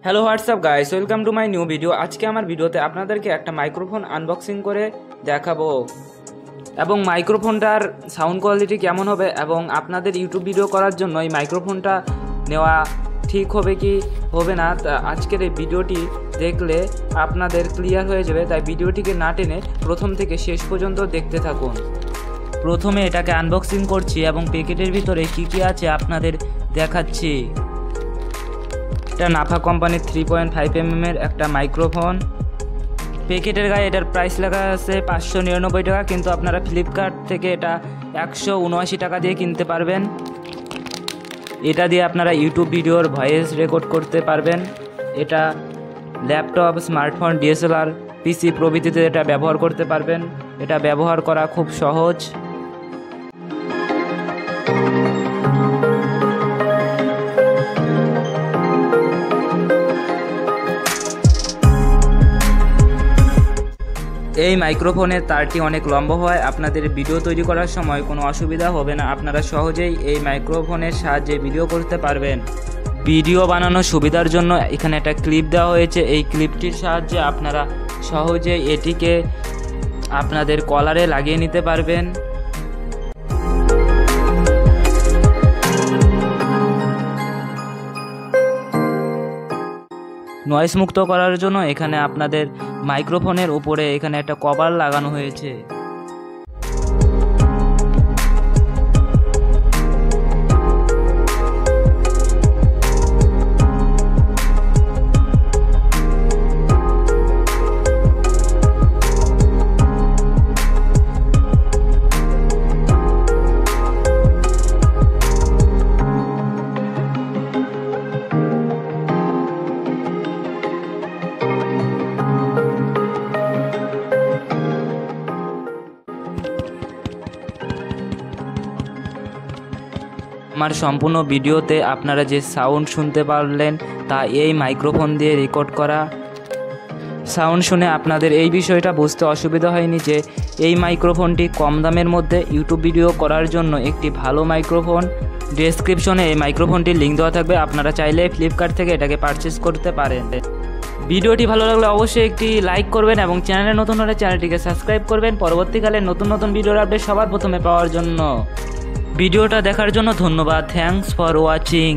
Hello WhatsApp guys, welcome to my new video. আজকে আমার ভিডিওতে আপনাদেরকে একটা মাইক্রোফোন আনবক্সিং করে দেখাবো এবং মাইক্রোফোনটার সাউন্ড কোয়ালিটি কেমন হবে এবং আপনাদের ইউটিউব ভিডিও করার জন্য এই মাইক্রোফোনটা নেওয়া ঠিক হবে কি হবে না, তা আজকের এই ভিডিওটি দেখলে আপনাদের ক্লিয়ার হয়ে যাবে। তাই ভিডিওটিকে না টেনে প্রথম থেকে শেষ পর্যন্ত দেখতে থাকুন। প্রথমে এটাকে আনবক্সিং করছি এবং প্যাকেটের ভিতরে কী আছে আপনাদের দেখাচ্ছি। এটা নাফা কোম্পানির 3.5mm এর একটা মাইক্রোফোন। প্যাকেটের গায়ে এটার প্রাইস লেখা আছে 599 টাকা, কিন্তু আপনারা ফ্লিপকার্ট থেকে এটা 179 টাকা দিয়ে কিনতে পারবেন। এটা দিয়ে আপনারা ইউটিউব ভিডিওর ভয়েস রেকর্ড করতে পারবেন। এটা ল্যাপটপ, স্মার্টফোন, ডিএসএলআর, পিসি প্রভৃতিতে এটা ব্যবহার করতে পারবেন। এটা ব্যবহার করা খুব সহজ। এই মাইক্রোফোনের তারটি অনেক লম্বা হয়, আপনাদের ভিডিও তৈরি করার সময় কোনো অসুবিধা হবে না। আপনারা সহজেই এই মাইক্রোফোনের সাহায্যে ভিডিও করতে পারবেন। ভিডিও বানানোর সুবিধার জন্য এখানে একটা ক্লিপ দেওয়া হয়েছে। এই ক্লিপটির সাহায্যে আপনারা সহজেই এটিকে আপনাদের কলারে লাগিয়ে নিতে পারবেন। নয়েজ মুক্ত করার জন্য এখানে আপনাদের মাইক্রোফোনের উপরে এখানে একটা কভার লাগানো হয়েছে। আমার সম্পূর্ণ ভিডিওতে আপনারা যে সাউন্ড শুনতে পারলেন তা এই মাইক্রোফোন দিয়ে রেকর্ড করা। সাউন্ড শুনে আপনাদের এই বিষয়টা বুঝতে অসুবিধা হয়নি যে এই মাইক্রোফোনটি কম দামের মধ্যে ইউটিউব ভিডিও করার জন্য একটি ভালো মাইক্রোফোন। ডেসক্রিপশনে এই মাইক্রোফোনটির লিঙ্ক দেওয়া থাকবে, আপনারা চাইলে ফ্লিপকার্ট থেকে এটাকে পারচেস করতে পারেন। ভিডিওটি ভালো লাগলে অবশ্যই একটি লাইক করবেন এবং চ্যানেলে নতুন হলে চ্যানেলটিকে সাবস্ক্রাইব করবেন পরবর্তীকালে নতুন নতুন ভিডিওর আপডেট সবার প্রথমে পাওয়ার জন্য। ভিডিওটা দেখার জন্য ধন্যবাদ। Thanks for watching.